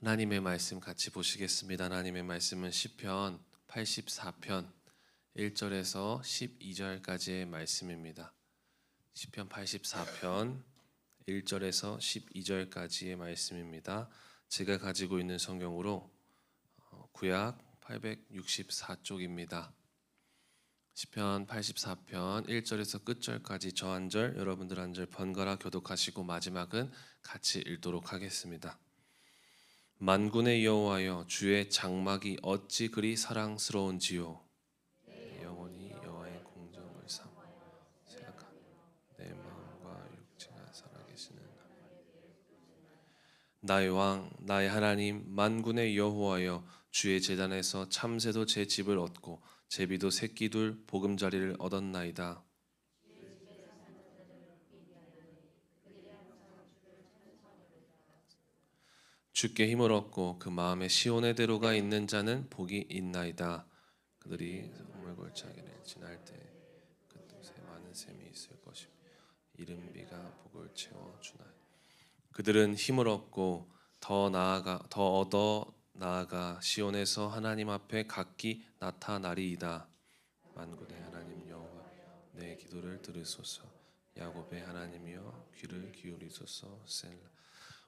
하나님의 말씀 같이 보시겠습니다. 하나님의 말씀은 시편 84편 1절에서 12절까지의 말씀입니다. 시편 84편 1절에서 12절까지의 말씀입니다. 제가 가지고 있는 성경으로 구약 864쪽입니다. 시편 84편 1절에서 끝절까지 저 한 절, 여러분들 한 절 번갈아 교독하시고 마지막은 같이 읽도록 하겠습니다. 만군의 여호와여, 주의 장막이 어찌 그리 사랑스러운지요. 영원히 여호와의 공정을 생각하며 내 마음과 육체가 살아계시는 나의 왕, 나의 하나님, 만군의 여호와여, 주의 제단에서 참새도 제 집을 얻고 제비도 새끼둘 보금자리를 얻었나이다. 주께 힘을 얻고 그 마음에 시온의 대로가 있는 자는 복이 있나이다. 그들이 우물골짜기를 지날 때 그곳에 많은 샘이 있을 것이며 이른 비가 복을 채워 주나이다. 그들은 힘을 얻고 더 얻어 나아가 시온에서 하나님 앞에 각기 나타나리이다. 만군의 하나님 여호와, 내 기도를 들으소서. 야곱의 하나님이여, 귀를 기울이소서. 셀라.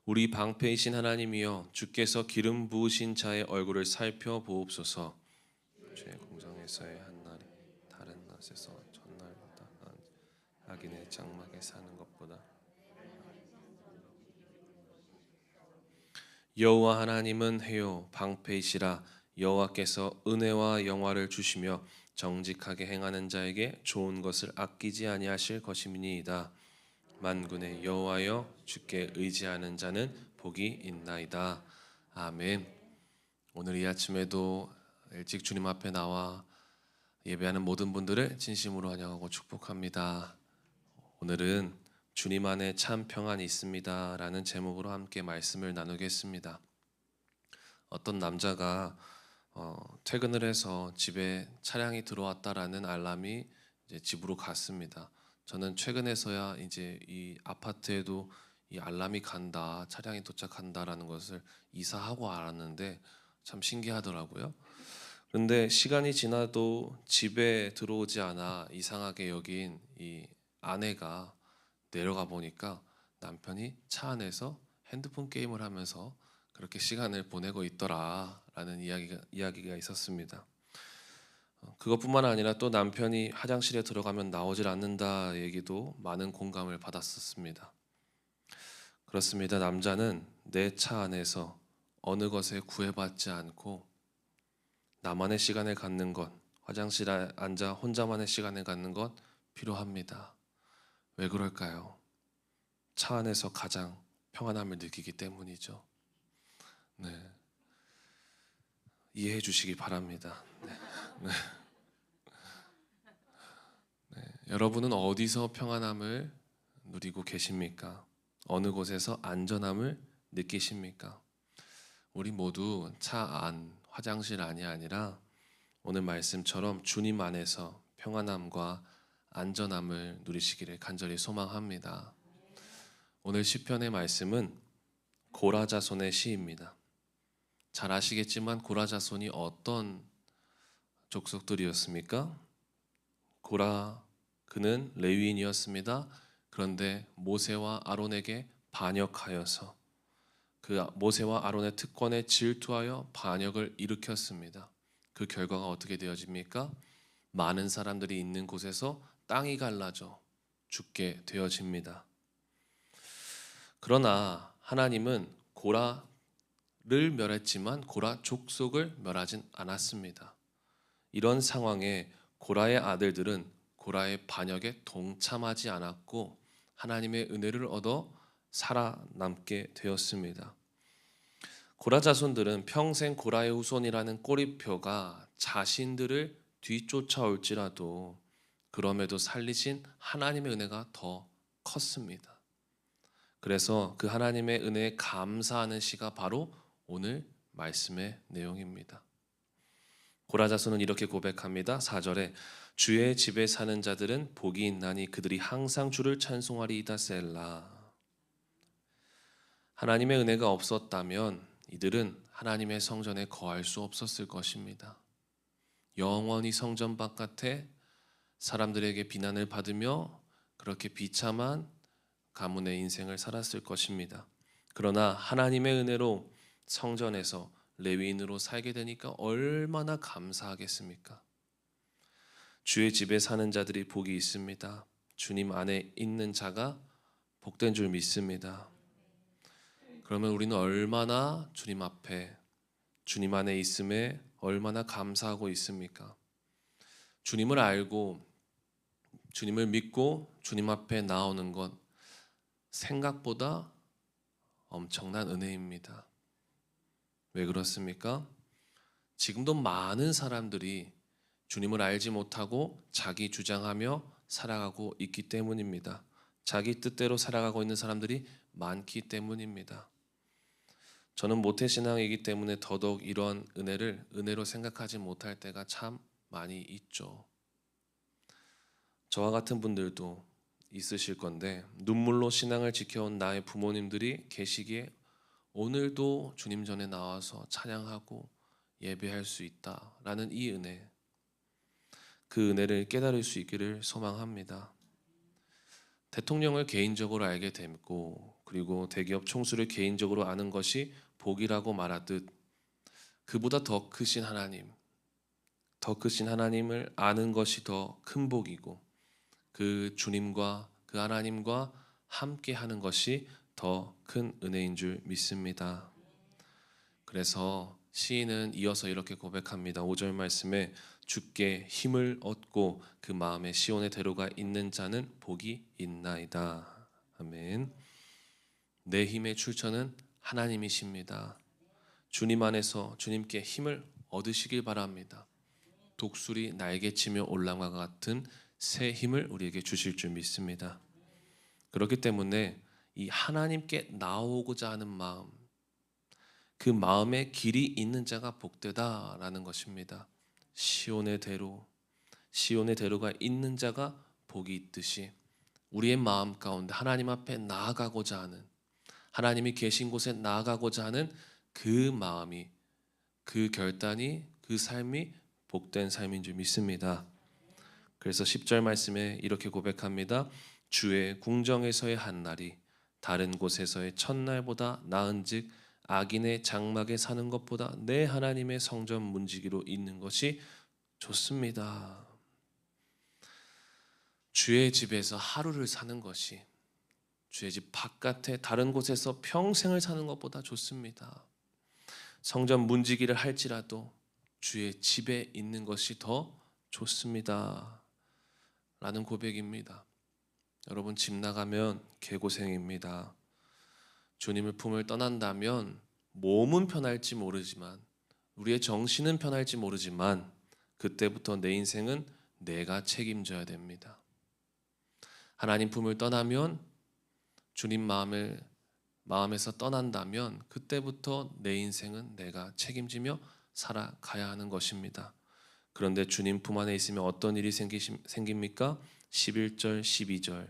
우리 방패이신 하나님이여, 주께서 기름 부으신 자의 얼굴을 살펴보옵소서. 주의 공정에서의 한날이 다른 낮에서 전날보다 악인의 장막에 사는 것보다. 여호와 하나님은 해요 방패이시라. 여호와께서 은혜와 영화를 주시며 정직하게 행하는 자에게 좋은 것을 아끼지 아니하실 것임이니이다. 만군의 여호와여, 주께 의지하는 자는 복이 있나이다. 아멘. 오늘 이 아침에도 일찍 주님 앞에 나와 예배하는 모든 분들을 진심으로 환영하고 축복합니다. 오늘은 주님 안에 참 평안이 있습니다 라는 제목으로 함께 말씀을 나누겠습니다. 어떤 남자가 퇴근을 해서 집에 차량이 들어왔다라는 알람이 이제 집으로 갔습니다. 저는 최근에서야 이제 이 아파트에도 이 알람이 간다, 차량이 도착한다라는 것을 이사하고 알았는데 참 신기하더라고요. 그런데 시간이 지나도 집에 들어오지 않아 이상하게 여긴 이 아내가 내려가 보니까 남편이 차 안에서 핸드폰 게임을 하면서 그렇게 시간을 보내고 있더라라는 이야기가 있었습니다. 그것뿐만 아니라 또 남편이 화장실에 들어가면 나오질 않는다 얘기도 많은 공감을 받았었습니다. 그렇습니다. 남자는 내 차 안에서 어느 것에 구애받지 않고 나만의 시간을 갖는 것, 화장실에 앉아 혼자만의 시간을 갖는 것 필요합니다. 왜 그럴까요? 차 안에서 가장 평안함을 느끼기 때문이죠. 네. 이해해 주시기 바랍니다. 네. 네. 네. 여러분은 어디서 평안함을 누리고 계십니까? 어느 곳에서 안전함을 느끼십니까? 우리 모두 차 안, 화장실 안이 아니라 오늘 말씀처럼 주님 안에서 평안함과 안전함을 누리시기를 간절히 소망합니다. 오늘 시편의 말씀은 고라 자손의 시입니다. 잘 아시겠지만 고라 자손이 어떤 족속들이었습니까? 고라, 그는 레위인이었습니다. 그런데 모세와 아론에게 반역하여서 그 모세와 아론의 특권에 질투하여 반역을 일으켰습니다. 그 결과가 어떻게 되어집니까? 많은 사람들이 있는 곳에서 땅이 갈라져 죽게 되어집니다. 그러나 하나님은 고라를 멸했지만 고라 족속을 멸하진 않았습니다. 이런 상황에 고라의 아들들은 고라의 반역에 동참하지 않았고 하나님의 은혜를 얻어 살아남게 되었습니다. 고라 자손들은 평생 고라의 후손이라는 꼬리표가 자신들을 뒤쫓아올지라도 그럼에도 살리신 하나님의 은혜가 더 컸습니다. 그래서 그 하나님의 은혜에 감사하는 시가 바로 오늘 말씀의 내용입니다. 고라 자손은 이렇게 고백합니다. 4절에 주의 집에 사는 자들은 복이 있나니 그들이 항상 주를 찬송하리이다. 셀라. 하나님의 은혜가 없었다면 이들은 하나님의 성전에 거할 수 없었을 것입니다. 영원히 성전 바깥에 사람들에게 비난을 받으며 그렇게 비참한 가문의 인생을 살았을 것입니다. 그러나 하나님의 은혜로 성전에서 레위인으로 살게 되니까 얼마나 감사하겠습니까? 주의 집에 사는 자들이 복이 있습니다. 주님 안에 있는 자가 복된 줄 믿습니다. 그러면 우리는 얼마나 주님 앞에, 주님 안에 있음에 얼마나 감사하고 있습니까? 주님을 알고 주님을 믿고 주님 앞에 나오는 것, 생각보다 엄청난 은혜입니다. 왜 그렇습니까? 지금도 많은 사람들이 주님을 알지 못하고 자기 주장하며 살아가고 있기 때문입니다. 자기 뜻대로 살아가고 있는 사람들이 많기 때문입니다. 저는 모태신앙이기 때문에 더더욱 이런 은혜를 은혜로 생각하지 못할 때가 참 많이 있죠. 저와 같은 분들도 있으실 건데, 눈물로 신앙을 지켜온 나의 부모님들이 계시기에 오늘도 주님 전에 나와서 찬양하고 예배할 수 있다라는 이 은혜, 그 은혜를 깨달을 수 있기를 소망합니다. 대통령을 개인적으로 알게 되고, 그리고 대기업 총수를 개인적으로 아는 것이 복이라고 말하듯, 그보다 더 크신 하나님, 더 크신 하나님을 아는 것이 더 큰 복이고, 그 주님과 그 하나님과 함께 하는 것이 더 큰 은혜인 줄 믿습니다. 그래서 시인은 이어서 이렇게 고백합니다. 5절 말씀에 주께 힘을 얻고 그 마음에 시온의 대로가 있는 자는 복이 있나이다. 아멘. 내 힘의 출처는 하나님이십니다. 주님 안에서 주님께 힘을 얻으시길 바랍니다. 독수리 날개치며 올라와 같은 새 힘을 우리에게 주실 줄 믿습니다. 그렇기 때문에 이 하나님께 나오고자 하는 마음, 그 마음에 길이 있는 자가 복되다라는 것입니다. 시온의 대로가 있는 자가 복이 있듯이 우리의 마음 가운데 하나님 앞에 나아가고자 하는, 하나님이 계신 곳에 나아가고자 하는 그 마음이, 그 결단이, 그 삶이 복된 삶인 줄 믿습니다. 그래서 10절 말씀에 이렇게 고백합니다. 주의 궁정에서의 한 날이 다른 곳에서의 첫날보다 나은즉 악인의 장막에 사는 것보다 내 하나님의 성전 문지기로 있는 것이 좋습니다. 주의 집에서 하루를 사는 것이 주의 집 바깥에 다른 곳에서 평생을 사는 것보다 좋습니다. 성전 문지기를 할지라도 주의 집에 있는 것이 더 좋습니다. 라는 고백입니다. 여러분, 집 나가면 개고생입니다. 주님을 품을 떠난다면 몸은 편할지 모르지만, 우리의 정신은 편할지 모르지만 그때부터 내 인생은 내가 책임져야 됩니다. 하나님 품을 떠나면, 주님 마음에서 떠난다면 그때부터 내 인생은 내가 책임지며 살아가야 하는 것입니다. 그런데 주님 품 안에 있으면 어떤 일이 생깁니까? 11절 12절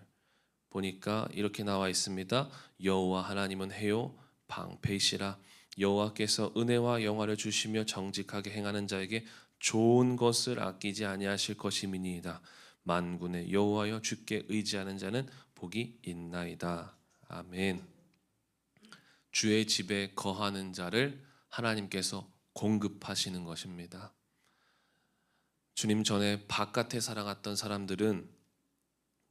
보니까 이렇게 나와 있습니다. 여호와 하나님은 해요 방패이시라. 여호와께서 은혜와 영화를 주시며 정직하게 행하는 자에게 좋은 것을 아끼지 아니하실 것임이니이다. 만군의 여호와여 주께 의지하는 자는 복이 있나이다. 아멘. 주의 집에 거하는 자를 하나님께서 공급하시는 것입니다. 주님 전에 바깥에 살아갔던 사람들은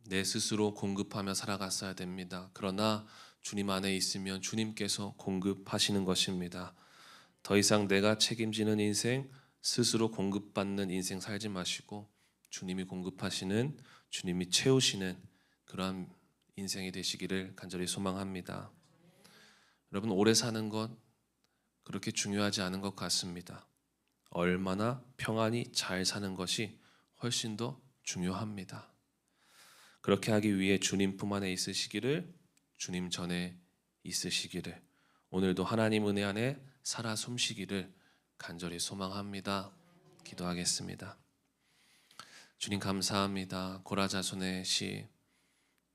내 스스로 공급하며 살아갔어야 됩니다. 그러나 주님 안에 있으면 주님께서 공급하시는 것입니다. 더 이상 내가 책임지는 인생, 스스로 공급받는 인생 살지 마시고 주님이 공급하시는, 주님이 채우시는 그러한 인생이 되시기를 간절히 소망합니다. 여러분, 오래 사는 것 그렇게 중요하지 않은 것 같습니다. 얼마나 평안히 잘 사는 것이 훨씬 더 중요합니다. 그렇게 하기 위해 주님 품 안에 있으시기를, 주님 전에 있으시기를, 오늘도 하나님 은혜 안에 살아 숨쉬기를 간절히 소망합니다. 기도하겠습니다. 주님 감사합니다. 고라자손의 시,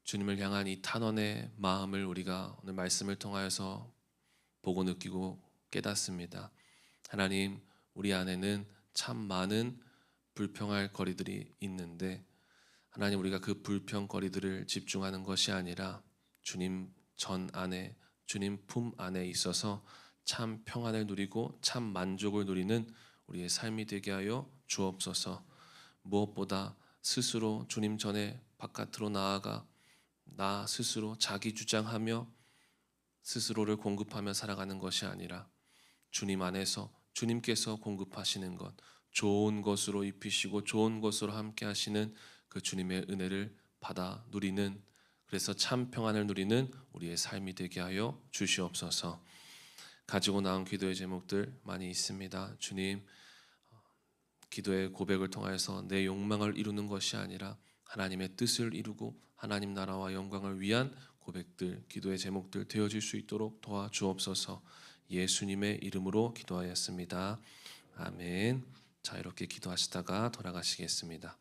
주님을 향한 이 탄원의 마음을 우리가 오늘 말씀을 통하여서 보고 느끼고 깨닫습니다. 하나님, 우리 안에는 참 많은 불평할 거리들이 있는데 하나님, 우리가 그 불평거리들을 집중하는 것이 아니라 주님 전 안에, 주님 품 안에 있어서 참 평안을 누리고 참 만족을 누리는 우리의 삶이 되게 하여 주옵소서. 무엇보다 스스로 주님 전에 바깥으로 나아가 나 스스로 자기 주장하며 스스로를 공급하며 살아가는 것이 아니라 주님 안에서 주님께서 공급하시는 것, 좋은 것으로 입히시고 좋은 것으로 함께 하시는 그 주님의 은혜를 받아 누리는, 그래서 참 평안을 누리는 우리의 삶이 되게 하여 주시옵소서. 가지고 나온 기도의 제목들 많이 있습니다. 주님, 기도의 고백을 통해서 내 욕망을 이루는 것이 아니라 하나님의 뜻을 이루고 하나님 나라와 영광을 위한 고백들, 기도의 제목들 되어질 수 있도록 도와주옵소서. 예수님의 이름으로 기도하였습니다. 아멘. 자, 이렇게 기도하시다가 돌아가시겠습니다.